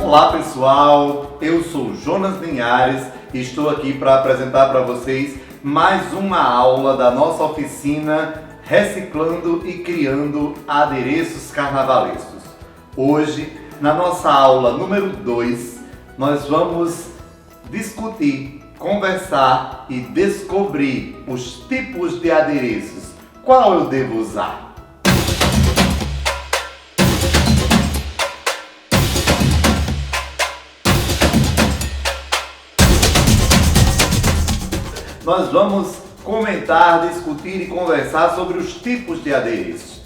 Olá pessoal, eu sou Jonas Linhares e estou aqui para apresentar para vocês mais uma aula da nossa oficina Reciclando e Criando Adereços Carnavalescos. Hoje, na nossa aula número 2, nós vamos discutir, conversar e descobrir os tipos de adereços. Qual eu devo usar? Nós vamos comentar, discutir e conversar sobre os tipos de adereços.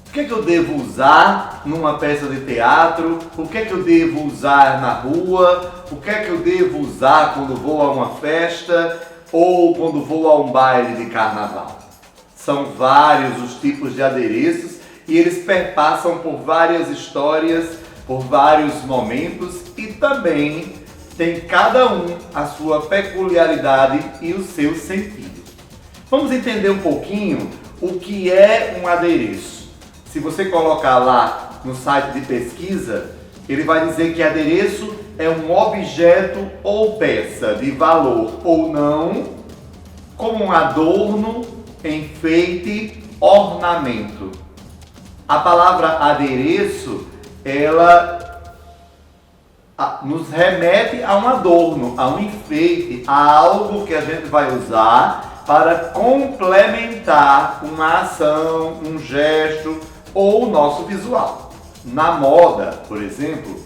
O que é que eu devo usar numa peça de teatro? O que é que eu devo usar na rua? O que é que eu devo usar quando vou a uma festa ou quando vou a um baile de carnaval? São vários os tipos de adereços e eles perpassam por várias histórias, por vários momentos e também tem cada um a sua peculiaridade e o seu sentido. Vamos entender um pouquinho o que é um adereço. Se você colocar lá no site de pesquisa, ele vai dizer que adereço é um objeto ou peça de valor ou não, como um adorno, enfeite, ornamento. A palavra adereço, ela nos remete a um adorno, a um enfeite, a algo que a gente vai usar para complementar uma ação, um gesto ou o nosso visual. Na moda, por exemplo,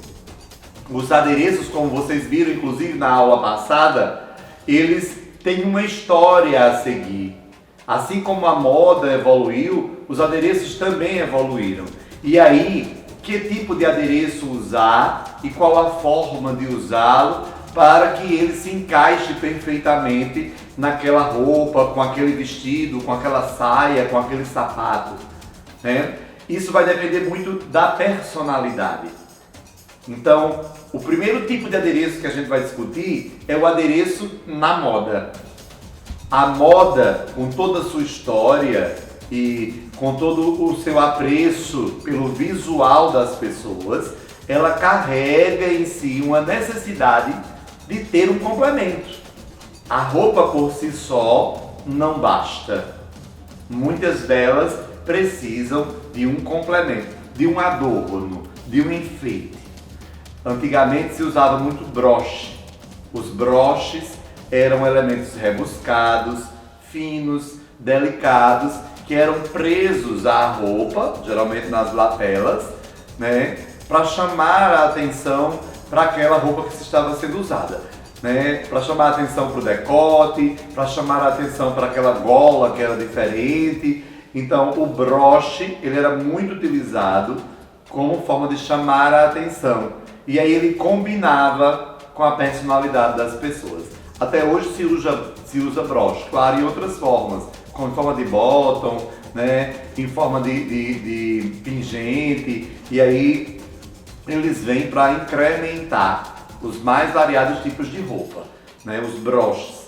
os adereços, como vocês viram inclusive na aula passada, eles têm uma história a seguir. Assim como a moda evoluiu, os adereços também evoluíram. E aí, que tipo de adereço usar e qual a forma de usá-lo para que ele se encaixe perfeitamente naquela roupa, com aquele vestido, com aquela saia, com aquele sapato, né? Isso vai depender muito da personalidade. Então, o primeiro tipo de adereço que a gente vai discutir é o adereço na moda. A moda, com toda a sua história e com todo o seu apreço pelo visual das pessoas, ela carrega em si uma necessidade de ter um complemento. A roupa por si só não basta. Muitas delas precisam de um complemento, de um adorno, de um enfeite. Antigamente se usava muito broche. Os broches eram elementos rebuscados, finos, delicados, que eram presos à roupa, geralmente nas lapelas, né, para chamar a atenção para aquela roupa que estava sendo usada, né, para chamar a atenção para o decote, para chamar a atenção para aquela gola que era diferente. Então o broche ele era muito utilizado como forma de chamar a atenção e aí ele combinava com a personalidade das pessoas. Até hoje se usa broche, claro, em outras formas, com forma de bottom, né, em forma de pingente, e aí eles vêm para incrementar os mais variados tipos de roupa, né, os broches.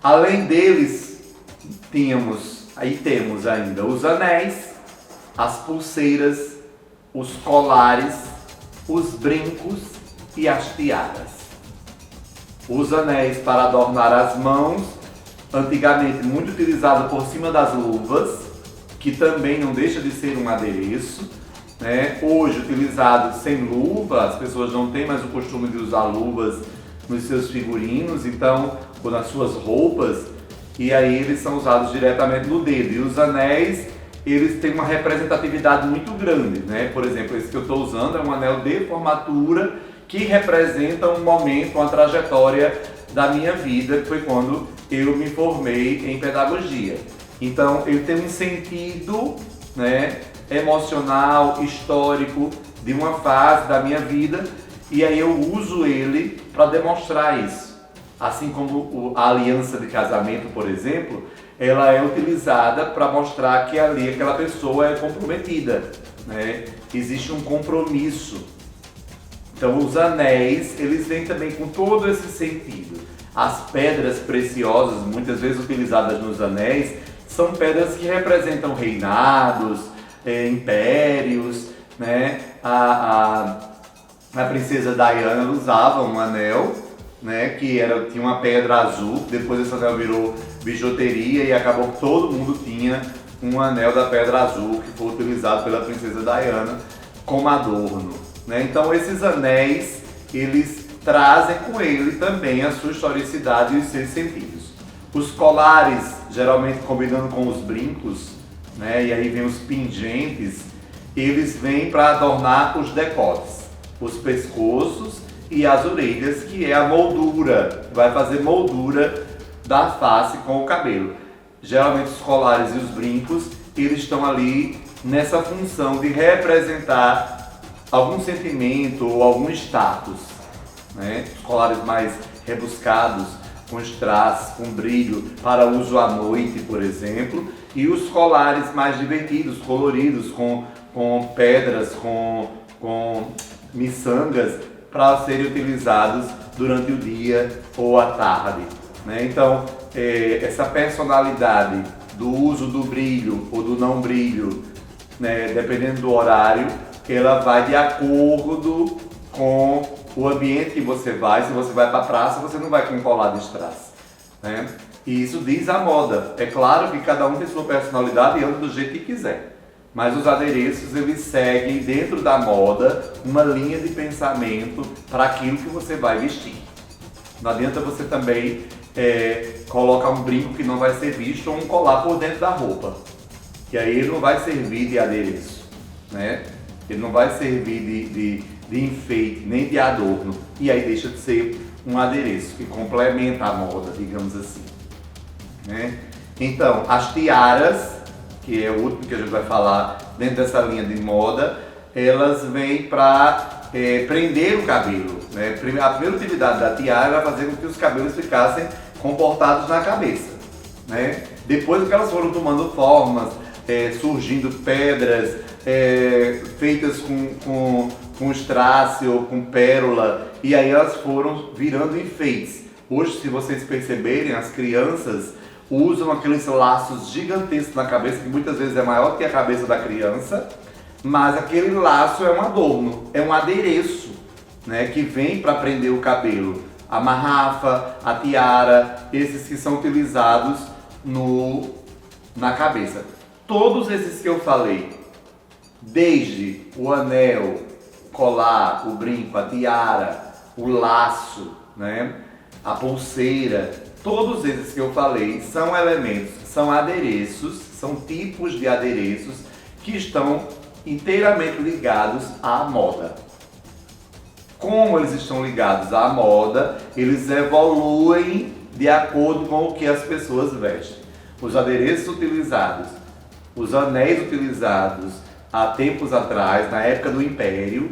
Além deles, temos ainda os anéis, as pulseiras, os colares, os brincos e as tiaras. Os anéis para adornar as mãos, antigamente muito utilizado por cima das luvas, que também não deixa de ser um adereço, né? Hoje utilizado sem luva, as pessoas não têm mais o costume de usar luvas nos seus figurinos, então, ou nas suas roupas, e aí eles são usados diretamente no dedo. E os anéis, eles têm uma representatividade muito grande, né? Por exemplo, esse que eu estou usando é um anel de formatura que representa um momento, uma trajetória da minha vida, que foi quando eu me formei em pedagogia. Então, ele tem um sentido, né, emocional, histórico, de uma fase da minha vida, e aí eu uso ele para demonstrar isso. assim como a aliança de casamento, por exemplo, ela é utilizada para mostrar que ali aquela pessoa é comprometida, né? Existe um compromisso. Então os anéis, eles vêm também com todo esse sentido. As pedras preciosas, muitas vezes utilizadas nos anéis, são pedras que representam reinados, impérios, né? A princesa Diana usava um anel, né? Que tinha uma pedra azul, depois esse anel virou bijuteria e acabou que todo mundo tinha um anel da pedra azul que foi utilizado pela princesa Diana como adorno, né? Então esses anéis, eles trazem com ele também a sua historicidade e os seus sentidos. Os colares, geralmente combinando com os brincos, né? E aí vem os pingentes, eles vêm para adornar os decotes, os pescoços e as orelhas, que é a moldura, vai fazer moldura da face com o cabelo. Geralmente os colares e os brincos, eles estão ali nessa função de representar algum sentimento ou algum status, né? Os colares mais rebuscados, com strass, com brilho, para uso à noite, por exemplo, e os colares mais divertidos, coloridos, com pedras, com miçangas, para serem utilizados durante o dia ou à tarde, né? Então, essa personalidade do uso do brilho ou do não brilho, né, dependendo do horário, ela vai de acordo com o ambiente que você vai. Se você vai para a praça, você não vai com colar de strass, né? E isso diz a moda. É claro que cada um tem sua personalidade e anda do jeito que quiser. Mas os adereços, eles seguem dentro da moda uma linha de pensamento para aquilo que você vai vestir. Não adianta você também colocar um brinco que não vai ser visto ou um colar por dentro da roupa. Que aí ele não vai servir de adereço, né? Ele não vai servir de enfeite, nem de adorno. E aí deixa de ser um adereço que complementa a moda, digamos assim, né? Então, as tiaras, que é o último que a gente vai falar dentro dessa linha de moda, elas vêm para prender o cabelo, né? A primeira utilidade da tiara era fazer com que os cabelos ficassem comportados na cabeça, né? Depois que elas foram tomando formas, surgindo pedras feitas com strass ou com pérola, e aí elas foram virando enfeites. Hoje, se vocês perceberem, as crianças usam aqueles laços gigantescos na cabeça, que muitas vezes é maior que a cabeça da criança, mas aquele laço é um adorno, é um adereço, né, que vem para prender o cabelo. A marrafa, a tiara, esses que são utilizados na cabeça. Todos esses que eu falei, desde o anel, o colar, o brinco, a tiara, o laço, né, a pulseira, todos esses que eu falei são elementos, são adereços, são tipos de adereços que estão inteiramente ligados à moda. Como eles estão ligados à moda, eles evoluem de acordo com o que as pessoas vestem. Os adereços utilizados, os anéis utilizados há tempos atrás, na época do Império,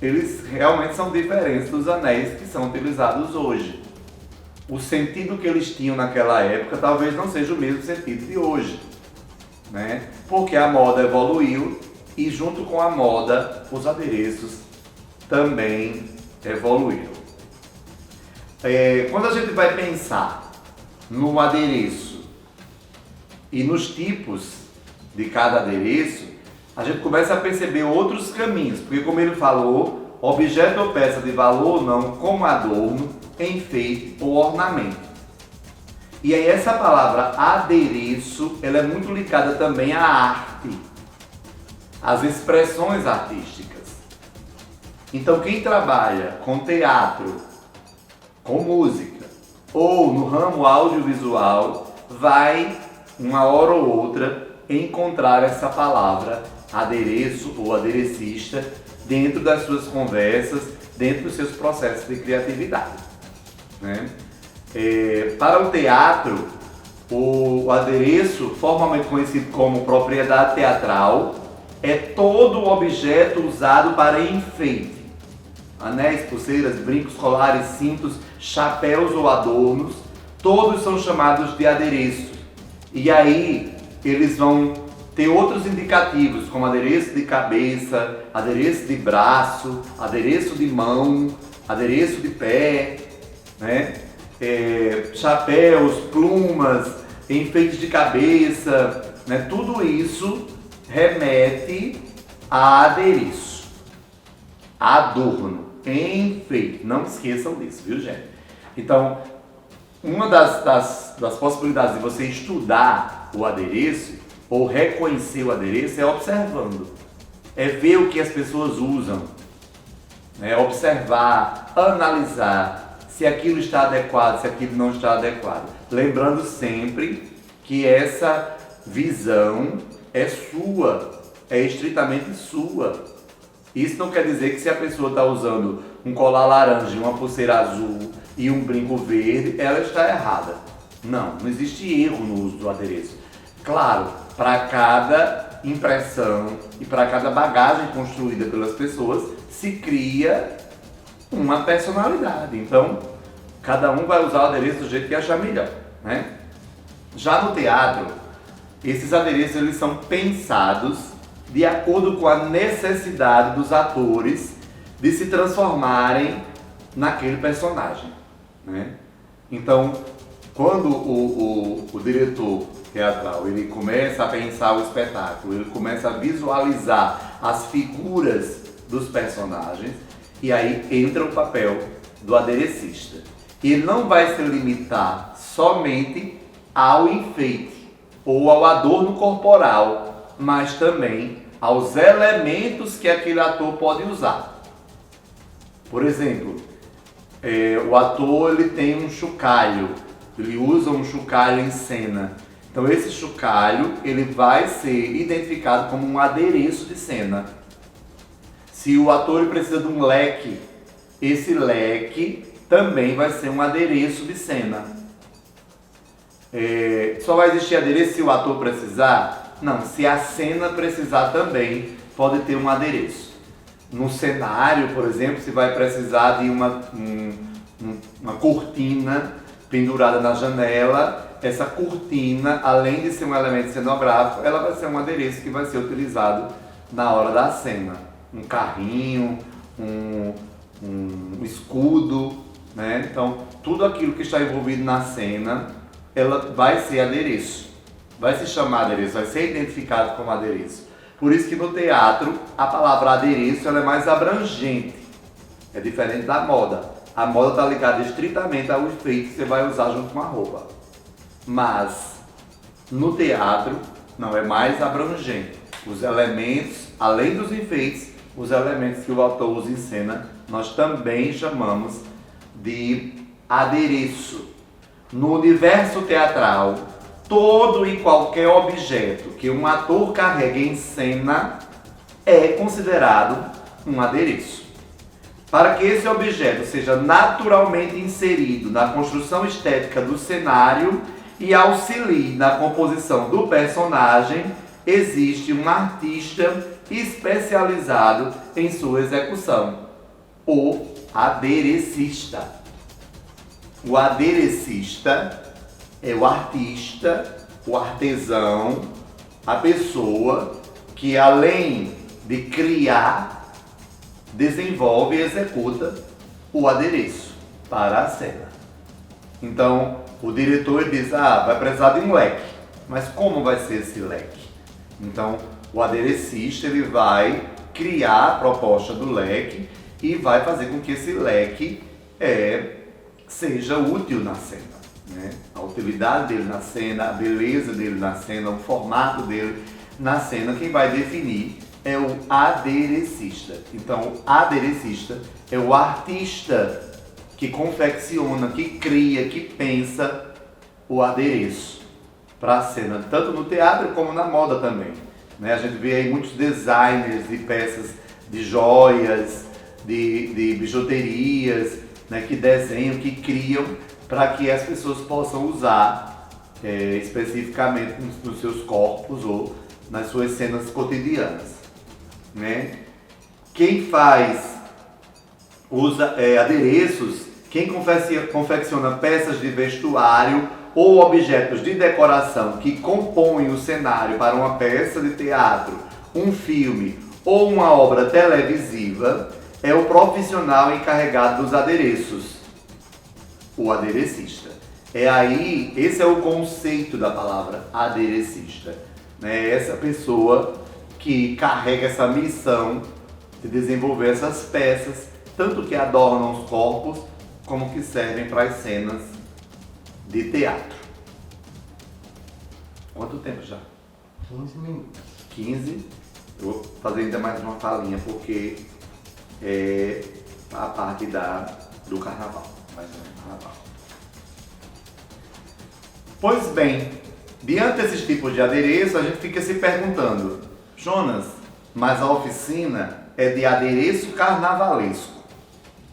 eles realmente são diferentes dos anéis que são utilizados hoje. O sentido que eles tinham naquela época talvez não seja o mesmo sentido de hoje, né? Porque a moda evoluiu e junto com a moda os adereços também evoluíram. Quando a gente vai pensar no adereço e nos tipos de cada adereço, a gente começa a perceber outros caminhos, porque como ele falou, objeto ou peça de valor ou não, como adorno, enfeite ou ornamento. E aí essa palavra adereço, ela é muito ligada também à arte, às expressões artísticas. Então quem trabalha com teatro, com música ou no ramo audiovisual, vai, uma hora ou outra, encontrar essa palavra adereço ou aderecista dentro das suas conversas, dentro dos seus processos de criatividade, né? Para o teatro, o adereço, formalmente conhecido como propriedade teatral, é todo objeto usado para enfeite. Anéis, pulseiras, brincos, colares, cintos, chapéus ou adornos, todos são chamados de adereços. E aí eles vão ter outros indicativos, como adereço de cabeça, adereço de braço, adereço de mão, adereço de pé, né? Chapéus, plumas, enfeites de cabeça, né? Tudo isso remete a adereço, adorno, enfeite. Não esqueçam disso, viu, gente? Então, uma das possibilidades de você estudar o adereço ou reconhecer o adereço é observando, é ver o que as pessoas usam, né? Observar, analisar se aquilo está adequado, se aquilo não está adequado. Lembrando sempre que essa visão é sua, é estritamente sua. Isso não quer dizer que se a pessoa está usando um colar laranja, uma pulseira azul e um brinco verde, ela está errada. Não existe erro no uso do adereço. Claro, para cada impressão e para cada bagagem construída pelas pessoas, se cria uma personalidade. Então, cada um vai usar o adereço do jeito que achar melhor, né? Já no teatro, esses adereços eles são pensados de acordo com a necessidade dos atores de se transformarem naquele personagem, né? Então, quando o diretor teatral ele começa a pensar o espetáculo, ele começa a visualizar as figuras dos personagens, e aí entra o papel do aderecista. E ele não vai se limitar somente ao enfeite ou ao adorno corporal, mas também aos elementos que aquele ator pode usar. Por exemplo, o ator ele tem um chocalho, ele usa um chocalho em cena. Então esse chocalho ele vai ser identificado como um adereço de cena. Se o ator ele precisa de um leque, esse leque também vai ser um adereço de cena. Só vai existir adereço se o ator precisar? Não, se a cena precisar também pode ter um adereço. No cenário, por exemplo, se vai precisar de uma cortina pendurada na janela, essa cortina, além de ser um elemento cenográfico, ela vai ser um adereço que vai ser utilizado na hora da cena. Um carrinho, um escudo, né? Então, tudo aquilo que está envolvido na cena, ela vai ser adereço, vai se chamar adereço, vai ser identificado como adereço. Por isso que no teatro, a palavra adereço ela é mais abrangente, é diferente da moda. A moda está ligada estritamente ao efeito que você vai usar junto com a roupa. Mas, no teatro, não, é mais abrangente. Os elementos, além dos enfeites, os elementos que o ator usa em cena, nós também chamamos de adereço. No universo teatral, todo e qualquer objeto que um ator carrega em cena é considerado um adereço. Para que esse objeto seja naturalmente inserido na construção estética do cenário e auxilie na composição do personagem, existe um artista especializado em sua execução, o aderecista. O aderecista é o artista, o artesão, a pessoa que além de criar, desenvolve e executa o adereço para a cena. Então, o diretor diz, vai precisar de um leque, mas como vai ser esse leque? Então, o aderecista ele vai criar a proposta do leque e vai fazer com que esse leque seja útil na cena, né? A utilidade dele na cena, a beleza dele na cena, o formato dele na cena, quem vai definir é o aderecista. Então, o aderecista é o artista que confecciona, que cria, que pensa o adereço para a cena, tanto no teatro como na moda também, né? A gente vê aí muitos designers de peças de joias, de bijuterias, né, que desenham, que criam para que as pessoas possam usar especificamente nos seus corpos ou nas suas cenas cotidianas, né? Quem usa adereços Quem confecciona peças de vestuário ou objetos de decoração que compõem o cenário para uma peça de teatro, um filme ou uma obra televisiva é o profissional encarregado dos adereços, o aderecista. Esse é o conceito da palavra aderecista, né? Essa pessoa que carrega essa missão de desenvolver essas peças, tanto que adornam os corpos, como que servem para as cenas de teatro. Quanto tempo já? 15 minutos. 15. Eu vou fazer ainda mais uma falinha, porque é a parte do carnaval. Mais um carnaval. Pois bem, diante desses tipos de adereço, a gente fica se perguntando, Jonas, mas a oficina é de adereço carnavalesco.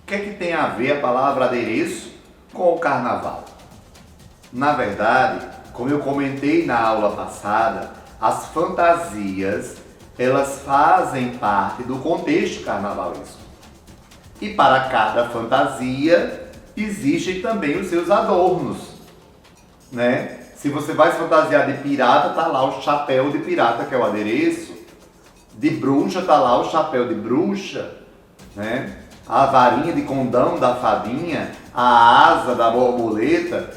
O que é que tem a ver a palavra adereço com o carnaval? Na verdade, como eu comentei na aula passada, as fantasias, elas fazem parte do contexto carnavalesco. E para cada fantasia, existem também os seus adornos, né? Se você vai se fantasiar de pirata, tá lá o chapéu de pirata, que é o adereço. De bruxa, tá lá o chapéu de bruxa, né? A varinha de condão da fadinha, a asa da borboleta.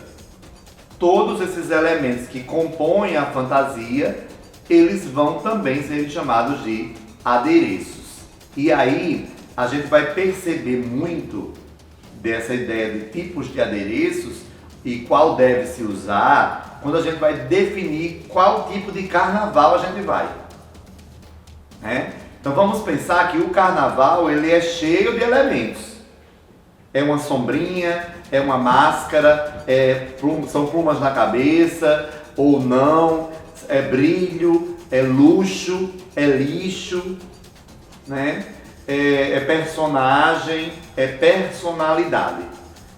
Todos esses elementos que compõem a fantasia, eles vão também ser chamados de adereços. E aí, a gente vai perceber muito dessa ideia de tipos de adereços e qual deve se usar quando a gente vai definir qual tipo de carnaval a gente vai, né? Então vamos pensar que o carnaval, ele é cheio de elementos. É uma sombrinha, é uma máscara, são plumas na cabeça ou não, é brilho, é luxo, é lixo, né? É personagem, é personalidade.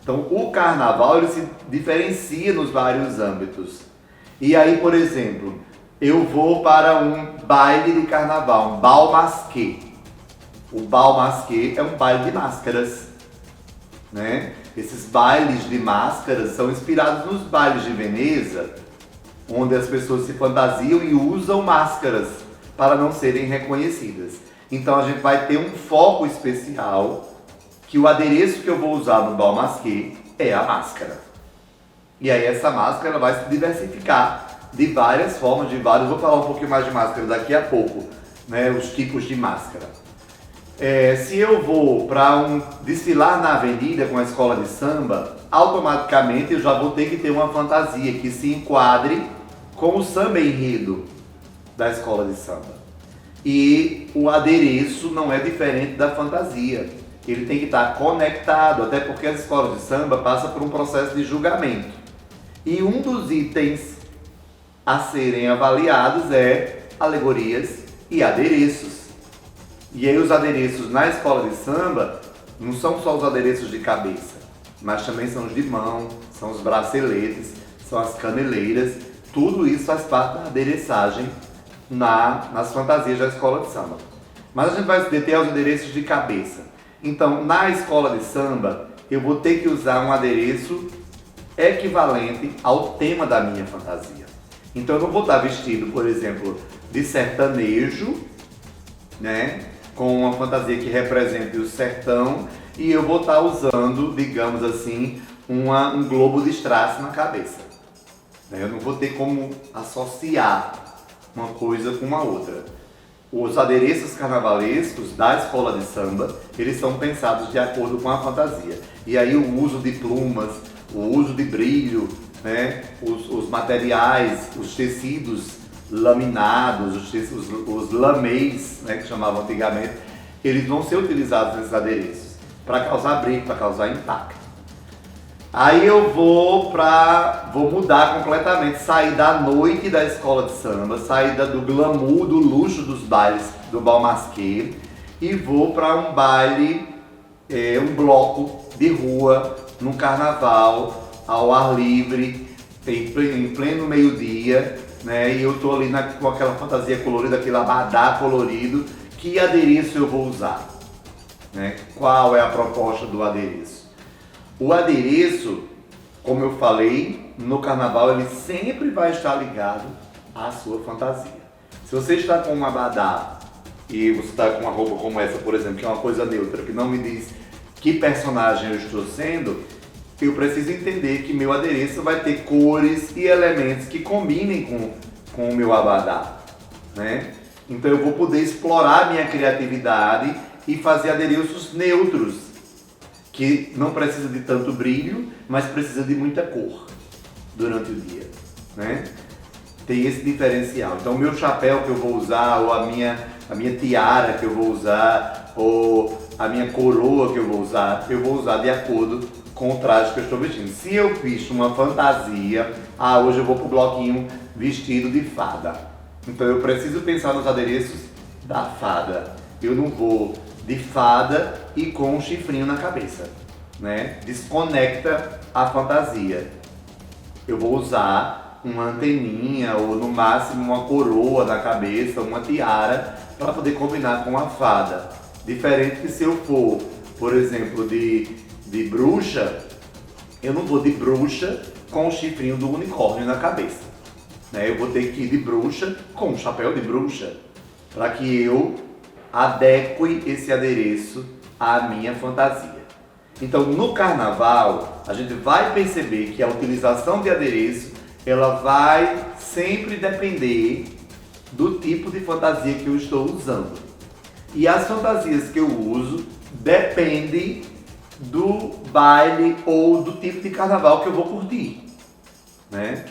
Então o carnaval, ele se diferencia nos vários âmbitos. E aí, por exemplo, eu vou para um baile de carnaval, um bal masqué. O bal masqué é um baile de máscaras, né? Esses bailes de máscaras são inspirados nos bailes de Veneza, onde as pessoas se fantasiam e usam máscaras para não serem reconhecidas. Então a gente vai ter um foco especial, que o adereço que eu vou usar no bal masqué é a máscara. E aí essa máscara vai se diversificar de várias formas, vou falar um pouquinho mais de máscara daqui a pouco, né? Os tipos de máscara. Se eu vou para desfilar na avenida com a escola de samba, automaticamente eu já vou ter que ter uma fantasia que se enquadre com o samba enredo da escola de samba. E o adereço não é diferente da fantasia. Ele tem que estar conectado, até porque as escolas de samba passam por um processo de julgamento. E um dos itens a serem avaliados é alegorias e adereços. E aí os adereços na escola de samba não são só os adereços de cabeça, mas também são os de mão, são os braceletes, são as caneleiras. Tudo isso faz parte da adereçagem nas fantasias da escola de samba. Mas a gente vai se deter aos adereços de cabeça. Então, na escola de samba, eu vou ter que usar um adereço equivalente ao tema da minha fantasia. Então eu não vou estar vestido, por exemplo, de sertanejo, né, com uma fantasia que represente o sertão, e eu vou estar usando, digamos assim, um globo de strass na cabeça. Eu não vou ter como associar uma coisa com uma outra. Os adereços carnavalescos da escola de samba, eles são pensados de acordo com a fantasia. E aí o uso de plumas, o uso de brilho, né, os materiais, os tecidos laminados, os lamés, né, que chamavam antigamente, eles vão ser utilizados nesses adereços para causar brilho, para causar impacto. Aí eu vou mudar completamente, sair da noite da escola de samba, sair do glamour, do luxo dos bailes do bal masqué, e vou para um baile, um bloco de rua, num carnaval, ao ar livre, em pleno meio-dia, né? E eu tô ali com aquela fantasia colorida, aquele abadá colorido. Que adereço eu vou usar, né? Qual é a proposta do adereço? O adereço, como eu falei, no carnaval ele sempre vai estar ligado à sua fantasia. Se você está com um abadá e você está com uma roupa como essa, por exemplo, que é uma coisa neutra, que não me diz que personagem eu estou sendo, eu preciso entender que meu adereço vai ter cores e elementos que combinem com o meu abadá, né? Então eu vou poder explorar minha criatividade e fazer adereços neutros, que não precisa de tanto brilho, mas precisa de muita cor durante o dia, né? Tem esse diferencial. Então o meu chapéu que eu vou usar, ou a minha tiara que eu vou usar, ou a minha coroa que eu vou usar de acordo com o traje que eu estou vestindo. Se eu visto uma fantasia, hoje eu vou pro bloquinho vestido de fada. Então eu preciso pensar nos adereços da fada. Eu não vou de fada e com um chifrinho na cabeça, né? Desconecta a fantasia. Eu vou usar uma anteninha ou no máximo uma coroa na cabeça, uma tiara, para poder combinar com a fada. Diferente que se eu for, por exemplo, de bruxa, eu não vou de bruxa com o chifrinho do unicórnio na cabeça, né? Eu vou ter que ir de bruxa com um chapéu de bruxa, para que eu adeque esse adereço à minha fantasia. Então no carnaval a gente vai perceber que a utilização de adereço ela vai sempre depender do tipo de fantasia que eu estou usando. E as fantasias que eu uso dependem do baile ou do tipo de carnaval que eu vou curtir, né?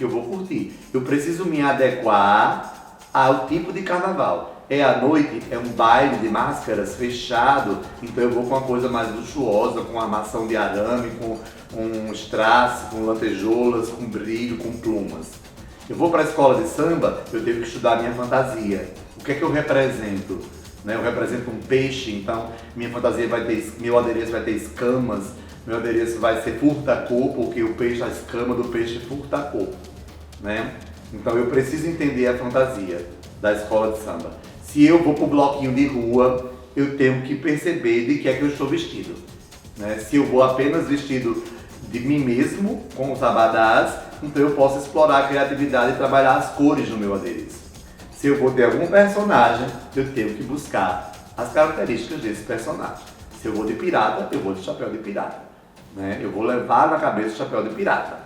Eu preciso me adequar ao tipo de carnaval. É à noite, é um baile de máscaras fechado, então eu vou com uma coisa mais luxuosa, com armação de arame, com um strass, com lantejoulas, com brilho, com plumas. Eu vou para a escola de samba, eu tenho que estudar a minha fantasia. O que é que eu represento? Né? Eu represento um peixe, então minha fantasia vai ter, meu adereço vai ter escamas, meu adereço vai ser furta-cor, porque o peixe, a escama do peixe é furta-cor, né? Então eu preciso entender a fantasia da escola de samba. Se eu vou para o bloquinho de rua, eu tenho que perceber de que é que eu estou vestido, né? Se eu vou apenas vestido de mim mesmo, com os abadás, então eu posso explorar a criatividade e trabalhar as cores no meu adereço. Se eu vou ter algum personagem, eu tenho que buscar as características desse personagem. Se eu vou de pirata, eu vou de chapéu de pirata, né? Eu vou levar na cabeça o chapéu de pirata.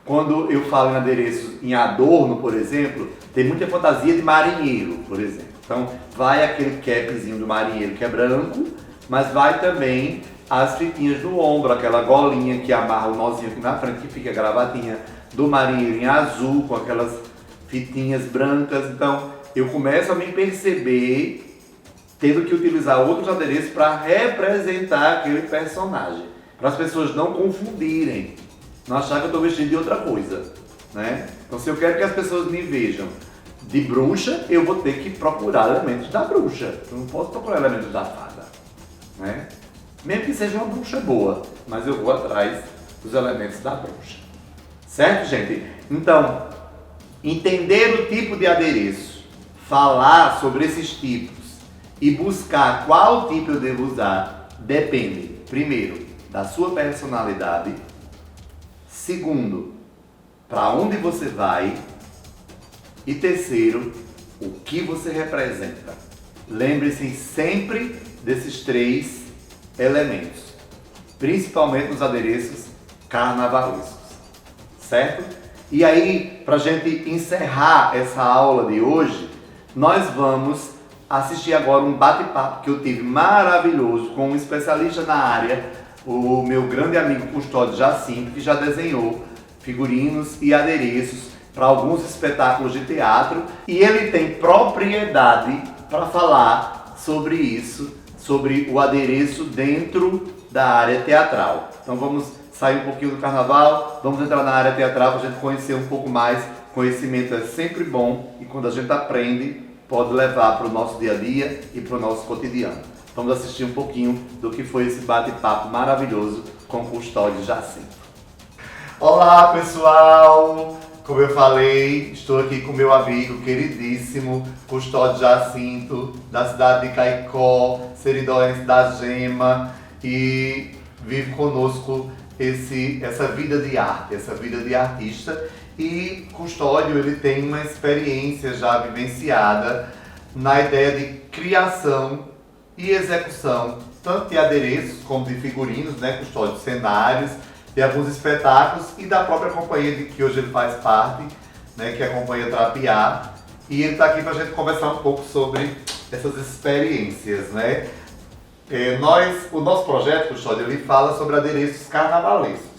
Quando eu falo em adereços, em adorno, por exemplo, tem muita fantasia de marinheiro, por exemplo. Então vai aquele capzinho do marinheiro que é branco, mas vai também as fitinhas no ombro, aquela golinha que amarra o nozinho aqui na frente, que fica a gravatinha do marinheiro em azul, com aquelas fitinhas brancas. Então eu começo a me perceber tendo que utilizar outros adereços para representar aquele personagem, para as pessoas não confundirem, não achar que eu estou vestido de outra coisa, né? Então se eu quero que as pessoas me vejam de bruxa, eu vou ter que procurar elementos da bruxa. Eu não posso procurar elementos da fada, né? Mesmo que seja uma bruxa boa, mas eu vou atrás dos elementos da bruxa. Certo, gente? Então, entender o tipo de adereço, falar sobre esses tipos e buscar qual tipo eu devo usar, depende, primeiro, da sua personalidade, segundo, para onde você vai, e terceiro, o que você representa. Lembre-se sempre desses três elementos, principalmente nos adereços carnavalescos, certo? E aí, para a gente encerrar essa aula de hoje, nós vamos assistir agora um bate-papo que eu tive maravilhoso com um especialista na área, o meu grande amigo Custódio Jacinto, que já desenhou figurinos e adereços para alguns espetáculos de teatro, e ele tem propriedade para falar sobre isso, sobre o adereço dentro da área teatral. Então vamos sair um pouquinho do carnaval, vamos entrar na área teatral para a gente conhecer um pouco mais. Conhecimento é sempre bom e quando a gente aprende, pode levar para o nosso dia a dia e para o nosso cotidiano. Vamos assistir um pouquinho do que foi esse bate-papo maravilhoso com o Custódio Jacinto. Olá, pessoal! Como eu falei, estou aqui com meu amigo queridíssimo Custódio Jacinto, da cidade de Caicó, seridóense da Gema, e vive conosco essa vida de arte, essa vida de artista. E Custódio, ele tem uma experiência já vivenciada na ideia de criação e execução, tanto de adereços como de figurinos, né, Custódio, cenários, de alguns espetáculos e da própria companhia de que hoje ele faz parte, né, que é a Companhia Trapiá. E ele está aqui para a gente conversar um pouco sobre essas experiências, né? O nosso projeto, Custódio, ele fala sobre adereços carnavalescos,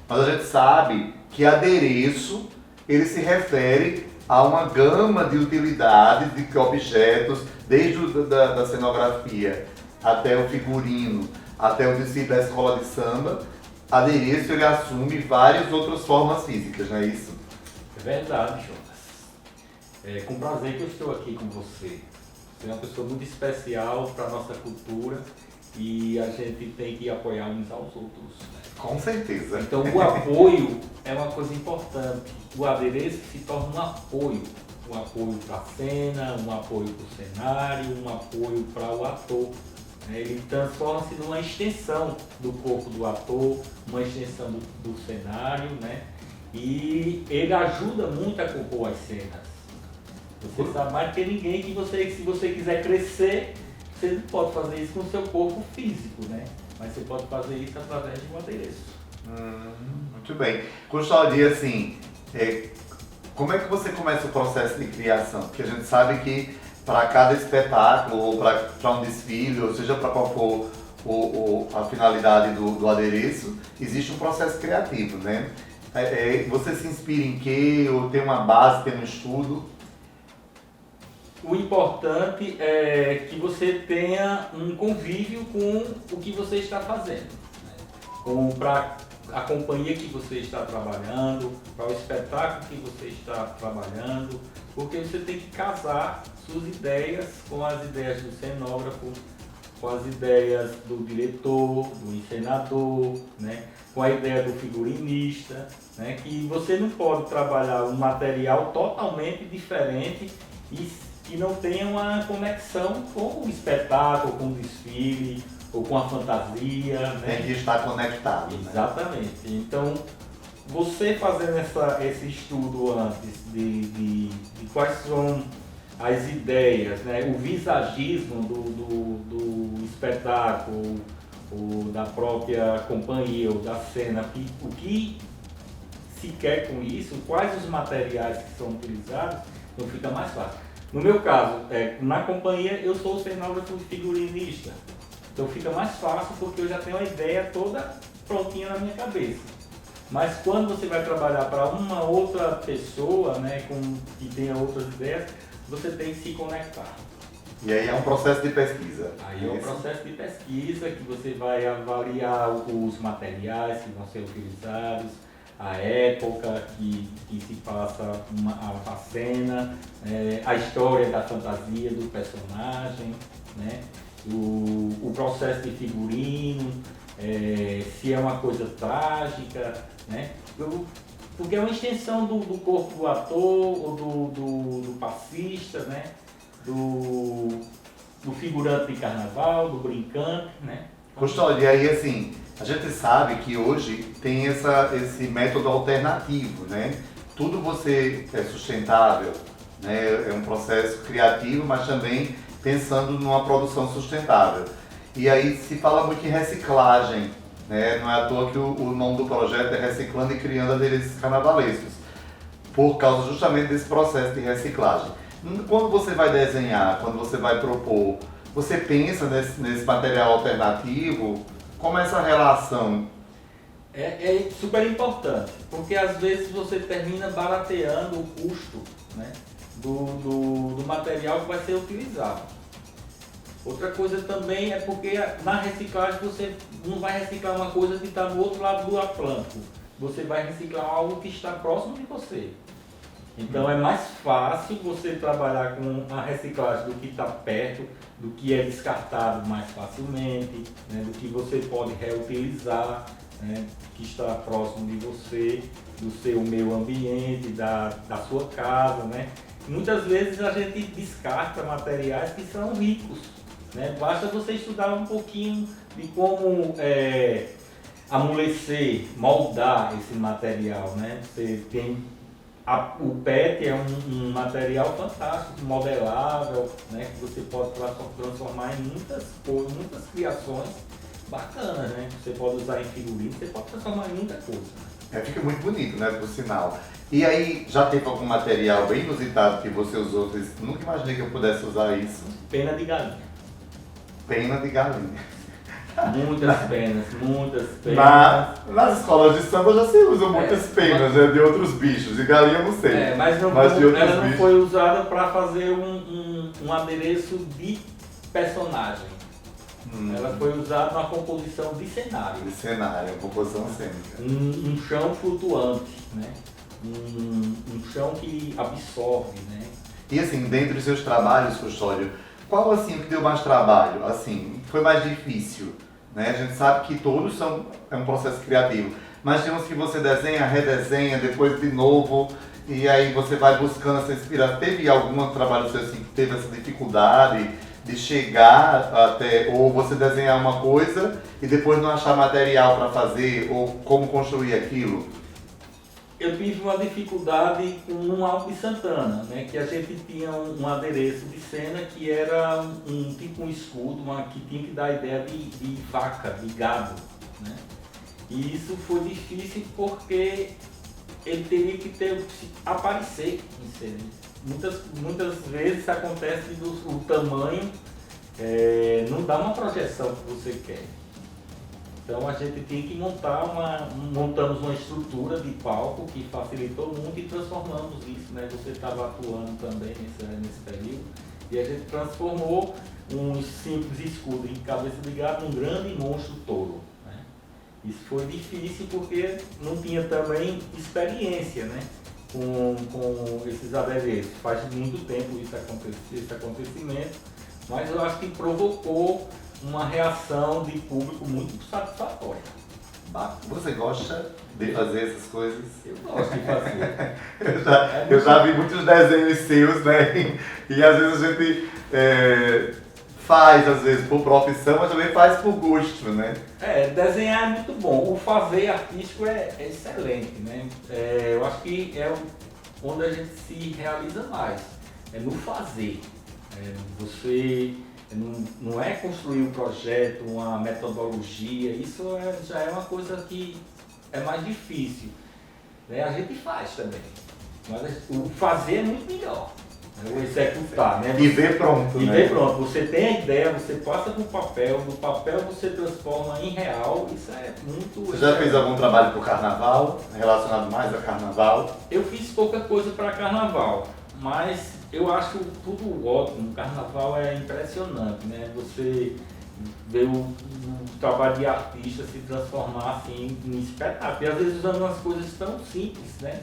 mas a gente sabe que adereço, ele se refere a uma gama de utilidades, de objetos, desde da cenografia até o figurino, até o desfile da escola de samba. Adereço, ele assume várias outras formas físicas, não é isso? É verdade, Jonas. É com prazer que eu estou aqui com você. Você é uma pessoa muito especial para a nossa cultura e a gente tem que apoiar uns aos outros. Com certeza. Então o apoio é uma coisa importante. O adereço se torna um apoio para a cena, um apoio para o cenário, um apoio para o ator. Ele transforma-se numa extensão do corpo do ator, uma extensão do cenário, né? E ele ajuda muito a compor as cenas. Você sabe mais que ninguém que se você quiser crescer, você não pode fazer isso com o seu corpo físico, né? Mas você pode fazer isso através de um adereço. Muito bem. Custódio, assim, como é que você começa o processo de criação? Porque a gente sabe que para cada espetáculo, ou para um desfile, ou seja, para qual for a finalidade do adereço, existe um processo criativo, né? Você se inspira em quê? Ou tem uma base, tem um estudo? O importante é que você tenha um convívio com o que você está fazendo, né? Para a companhia que você está trabalhando, para o espetáculo que você está trabalhando, porque você tem que casar suas ideias com as ideias do cenógrafo, com as ideias do diretor, do encenador, né? Com a ideia do figurinista, né? Que você não pode trabalhar um material totalmente diferente e que não tenha uma conexão com o espetáculo, com o desfile ou com a fantasia, né? Tem que estar conectado. Exatamente. Né? Então, você fazendo esse estudo antes de quais são as ideias, né? O visagismo do espetáculo, ou da própria companhia ou da cena, o que se quer com isso, quais os materiais que são utilizados, então fica mais fácil. No meu caso, na companhia eu sou o cenógrafo e figurinista, então fica mais fácil porque eu já tenho a ideia toda prontinha na minha cabeça. Mas quando você vai trabalhar para uma outra pessoa, né, que tenha outras ideias, você tem que se conectar. E aí é um processo de pesquisa. Aí é um processo de pesquisa que você vai avaliar os materiais que vão ser utilizados, a época que se passa a cena, a história da fantasia do personagem, né? O processo de figurino, se é uma coisa trágica, né? Porque é uma extensão do corpo do ator ou do passista, né? Do figurante de carnaval, do brincante, né? Custódio, e aí assim, a gente sabe que hoje tem esse método alternativo, né? Tudo você é sustentável, né? É um processo criativo, mas também pensando numa produção sustentável. E aí se fala muito em reciclagem, né? Não é à toa que o nome do projeto é Reciclando e Criando Adereços Carnavalescos, por causa justamente desse processo de reciclagem. Quando você vai desenhar, quando você vai propor, você pensa nesse material alternativo, como é essa relação? É super importante, porque às vezes você termina barateando o custo, né, do material que vai ser utilizado. Outra coisa também é porque na reciclagem você não vai reciclar uma coisa que está no outro lado do Atlântico, você vai reciclar algo que está próximo de você. Então é mais fácil você trabalhar com a reciclagem do que está perto, do que é descartado mais facilmente, né, do que você pode reutilizar, né, que está próximo de você, do seu meio ambiente, da sua casa, né. Muitas vezes a gente descarta materiais que são ricos, né. Basta você estudar um pouquinho de como amolecer, moldar esse material, né? Você tem o PET é um material fantástico, modelável, né? Que você pode transformar em muitas criações bacanas, né? Você pode usar em figurino, você pode transformar em muita coisa. Fica muito bonito, né, por sinal. E aí, já teve algum material bem inusitado que você usou? Você disse, nunca imaginei que eu pudesse usar isso. Pena de galinha. Pena de galinha. Muitas penas. Nas escolas de samba já se usam muitas penas, né, de outros bichos. De galinha eu não sei. Mas de outros ela não bichos. foi usada para fazer um adereço de personagem. Ela foi usada na composição de cenário. De cenário, composição cênica. Um chão flutuante, né? Um chão que absorve, né? E assim, dentre os seus trabalhos, Custódio, qual assim o que deu mais trabalho? Assim, foi mais difícil? Né? A gente sabe que todos é um processo criativo, mas tem uns que você desenha, redesenha, depois de novo, e aí você vai buscando essa inspiração. Teve algum trabalho seu assim, que teve essa dificuldade de chegar até, ou você desenhar uma coisa e depois não achar material para fazer, ou como construir aquilo? Eu tive uma dificuldade com um Alto de Santana, né? Que a gente tinha um adereço de cena que era tipo um escudo, que tinha que dar a ideia de vaca, de gado, né? E isso foi difícil porque ele teria que aparecer em cena. Muitas vezes acontece o tamanho não dá uma projeção que você quer. Então a gente tem que montamos uma estrutura de palco que facilitou muito e transformamos isso, né? Você estava atuando também nesse período e a gente transformou um simples escudo em cabeça de gado num grande monstro touro, né? Isso foi difícil porque não tinha também experiência, né? Com esses adereços. Faz muito tempo esse acontecimento, mas eu acho que provocou uma reação de público muito satisfatória. Você gosta de fazer essas coisas? Eu gosto de fazer. eu já vi muitos desenhos seus, né? E às vezes a gente faz, às vezes, por profissão, mas também faz por gosto, né? Desenhar é muito bom. O fazer artístico é excelente, né? Eu acho que é onde a gente se realiza mais. É no fazer. Você não é construir um projeto, uma metodologia, isso já é uma coisa que é mais difícil, né? A gente faz também, mas o fazer é muito melhor, né? O executar, né? E ver pronto, né? Ver pronto, você tem a ideia, você passa para o papel, do papel você transforma em real, isso é muito... Você já fez algum trabalho para o carnaval, relacionado mais a carnaval? Eu fiz pouca coisa para carnaval, mas eu acho tudo ótimo. O carnaval é impressionante, né? Você vê o trabalho de artista se transformar assim em espetáculo. E às vezes usando umas coisas tão simples, né?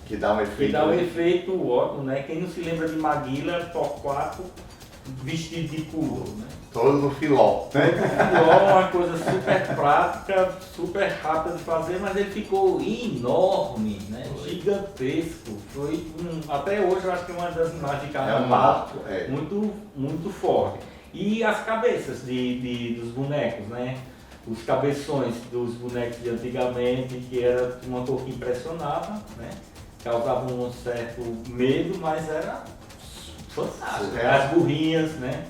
Que dá um efeito. Que dá um efeito ótimo, né? Quem não se lembra de Maguila, Torquato, vestido de puro, né? Todo no filó, né? Filó é uma coisa super prática, super rápida de fazer, mas ele ficou enorme, né? Gigantesco. Foi até hoje eu acho que é uma das imagens de carnaval muito, muito forte. E as cabeças dos bonecos, né? Os cabeções dos bonecos de antigamente, que era uma cor que impressionava, né? Causavam um certo medo, mas era fantástico. As burrinhas, né?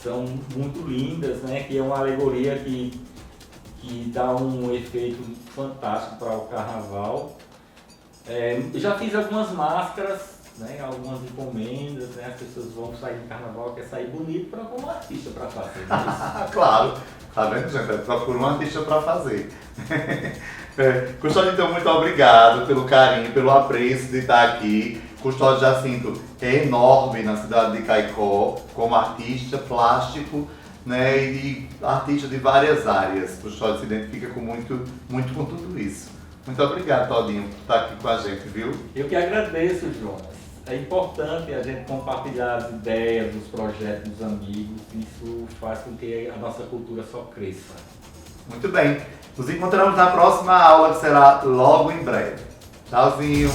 São muito lindas, né? Que é uma alegoria que dá um efeito fantástico para o carnaval. Já fiz algumas máscaras, né? Algumas encomendas, né? As pessoas vão sair no carnaval, quer sair bonito, procura um artista para fazer. Né? Claro, tá vendo, gente? Procura um artista para fazer. Custódio, então, muito obrigado pelo carinho, pelo apreço de estar aqui. Custódio Jacinto é enorme na cidade de Caicó, como artista plástico, né, e artista de várias áreas. Custódio se identifica com muito com tudo isso. Muito obrigado, Todinho, por estar aqui com a gente, viu? Eu que agradeço, Jonas. É importante a gente compartilhar as ideias, os projetos dos amigos. Isso faz com que a nossa cultura só cresça. Muito bem. Nos encontramos na próxima aula, que será logo em breve. Tchauzinho!